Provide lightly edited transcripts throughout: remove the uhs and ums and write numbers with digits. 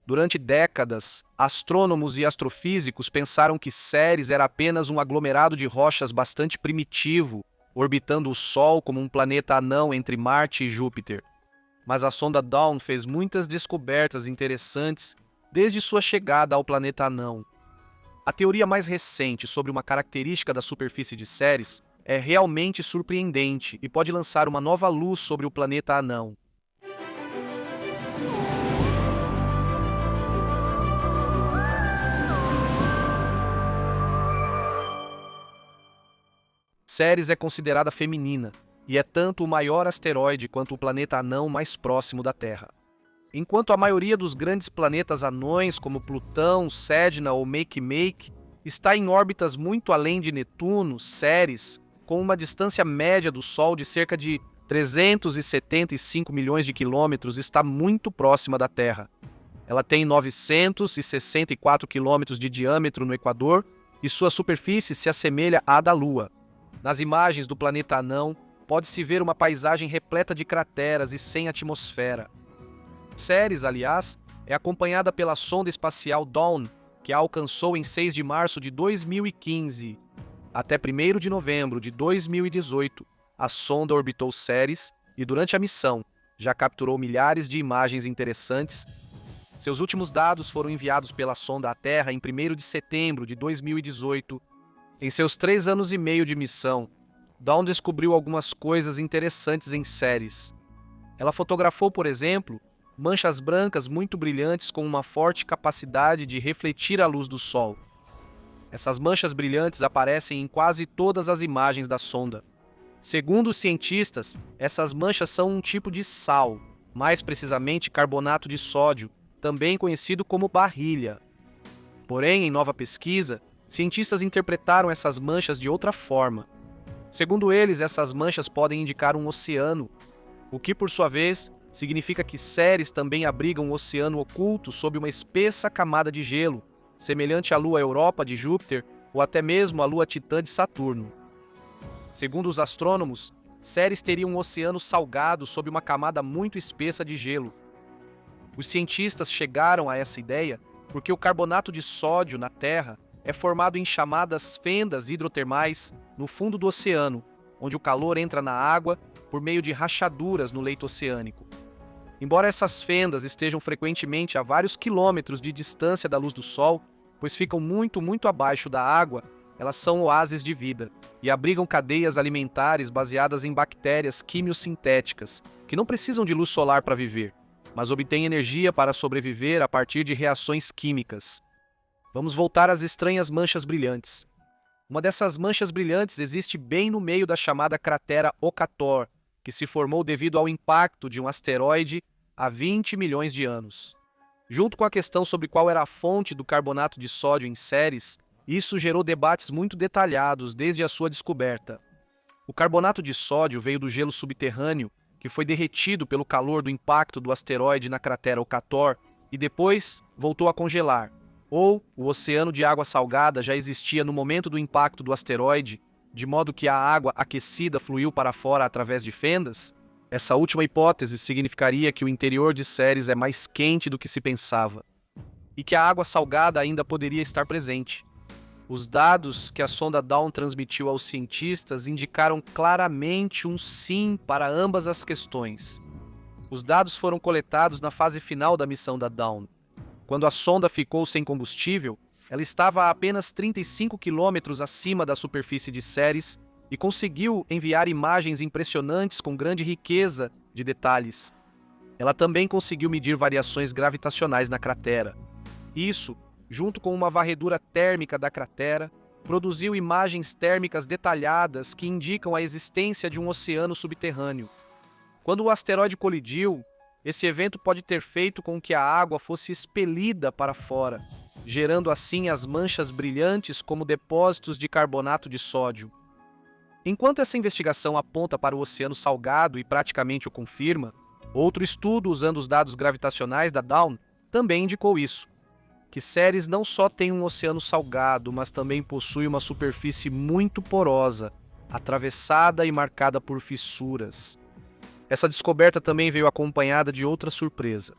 Durante décadas, astrônomos e astrofísicos pensaram que Ceres era apenas um aglomerado de rochas bastante primitivo, orbitando o Sol como um planeta anão entre Marte e Júpiter. Mas a sonda Dawn fez muitas descobertas interessantes desde sua chegada ao planeta anão. A teoria mais recente sobre uma característica da superfície de Ceres é realmente surpreendente e pode lançar uma nova luz sobre o planeta anão. Ceres é considerada feminina e é tanto o maior asteroide quanto o planeta anão mais próximo da Terra. Enquanto a maioria dos grandes planetas anões, como Plutão, Sedna ou Makemake, está em órbitas muito além de Netuno, Ceres, com uma distância média do Sol de cerca de 375 milhões de quilômetros, está muito próxima da Terra. Ela tem 964 quilômetros de diâmetro no Equador e sua superfície se assemelha à da Lua. Nas imagens do planeta anão, pode-se ver uma paisagem repleta de crateras e sem atmosfera. Ceres, aliás, é acompanhada pela sonda espacial Dawn, que a alcançou em 6 de março de 2015. Até 1º de novembro de 2018, a sonda orbitou Ceres e, durante a missão, já capturou milhares de imagens interessantes. Seus últimos dados foram enviados pela sonda à Terra em 1º de setembro de 2018. Em seus 3 anos e meio de missão, Dawn descobriu algumas coisas interessantes em Ceres. Ela fotografou, por exemplo, manchas brancas muito brilhantes com uma forte capacidade de refletir a luz do Sol. Essas manchas brilhantes aparecem em quase todas as imagens da sonda. Segundo os cientistas, essas manchas são um tipo de sal, mais precisamente carbonato de sódio, também conhecido como barrilha. Porém, em nova pesquisa, cientistas interpretaram essas manchas de outra forma. Segundo eles, essas manchas podem indicar um oceano, o que, por sua vez, significa que Ceres também abriga um oceano oculto sob uma espessa camada de gelo, semelhante à lua Europa de Júpiter ou até mesmo à lua Titã de Saturno. Segundo os astrônomos, Ceres teria um oceano salgado sob uma camada muito espessa de gelo. Os cientistas chegaram a essa ideia porque o carbonato de sódio na Terra é formado em chamadas fendas hidrotermais no fundo do oceano, onde o calor entra na água por meio de rachaduras no leito oceânico. Embora essas fendas estejam frequentemente a vários quilômetros de distância da luz do Sol, pois ficam muito abaixo da água, elas são oásis de vida e abrigam cadeias alimentares baseadas em bactérias quimiosintéticas, que não precisam de luz solar para viver, mas obtêm energia para sobreviver a partir de reações químicas. Vamos voltar às estranhas manchas brilhantes. Uma dessas manchas brilhantes existe bem no meio da chamada cratera Okator, que se formou devido ao impacto de um asteroide há 20 milhões de anos. Junto com a questão sobre qual era a fonte do carbonato de sódio em Ceres, isso gerou debates muito detalhados desde a sua descoberta. O carbonato de sódio veio do gelo subterrâneo, que foi derretido pelo calor do impacto do asteroide na cratera Okator e depois voltou a congelar. Ou o oceano de água salgada já existia no momento do impacto do asteroide, de modo que a água aquecida fluiu para fora através de fendas? Essa última hipótese significaria que o interior de Ceres é mais quente do que se pensava, e que a água salgada ainda poderia estar presente. Os dados que a sonda Dawn transmitiu aos cientistas indicaram claramente um sim para ambas as questões. Os dados foram coletados na fase final da missão da Dawn. Quando a sonda ficou sem combustível, ela estava a apenas 35 quilômetros acima da superfície de Ceres e conseguiu enviar imagens impressionantes com grande riqueza de detalhes. Ela também conseguiu medir variações gravitacionais na cratera. Isso, junto com uma varredura térmica da cratera, produziu imagens térmicas detalhadas que indicam a existência de um oceano subterrâneo. Quando o asteroide colidiu, esse evento pode ter feito com que a água fosse expelida para fora, gerando assim as manchas brilhantes como depósitos de carbonato de sódio. Enquanto essa investigação aponta para o oceano salgado e praticamente o confirma, outro estudo usando os dados gravitacionais da Dawn também indicou isso, que Ceres não só tem um oceano salgado, mas também possui uma superfície muito porosa, atravessada e marcada por fissuras. Essa descoberta também veio acompanhada de outra surpresa.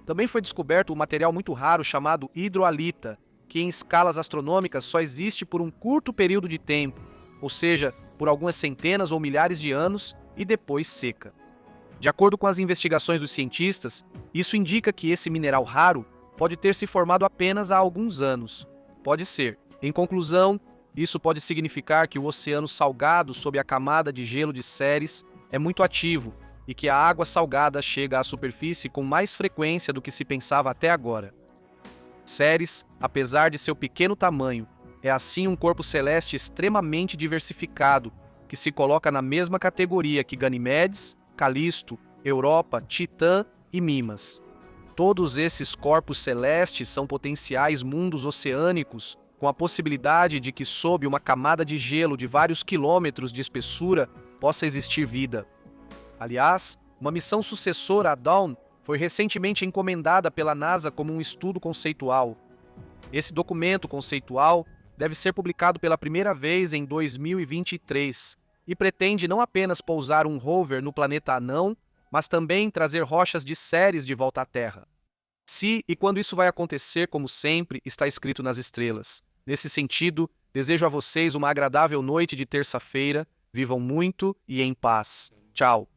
Também foi descoberto um material muito raro chamado hidroalita, que em escalas astronômicas só existe por um curto período de tempo, ou seja, por algumas centenas ou milhares de anos, e depois seca. De acordo com as investigações dos cientistas, isso indica que esse mineral raro pode ter se formado apenas há alguns anos. Pode ser. Em conclusão, isso pode significar que o oceano salgado sob a camada de gelo de Ceres é muito ativo e que a água salgada chega à superfície com mais frequência do que se pensava até agora. Ceres, apesar de seu pequeno tamanho, é assim um corpo celeste extremamente diversificado, que se coloca na mesma categoria que Ganimedes, Calisto, Europa, Titã e Mimas. Todos esses corpos celestes são potenciais mundos oceânicos, com a possibilidade de que sob uma camada de gelo de vários quilômetros de espessura possa existir vida. Aliás, uma missão sucessora a Dawn foi recentemente encomendada pela NASA como um estudo conceitual. Esse documento conceitual deve ser publicado pela primeira vez em 2023 e pretende não apenas pousar um rover no planeta anão, mas também trazer rochas de Ceres de volta à Terra. Se e quando isso vai acontecer, como sempre, está escrito nas estrelas. Nesse sentido, desejo a vocês uma agradável noite de terça-feira, vivam muito e em paz. Tchau!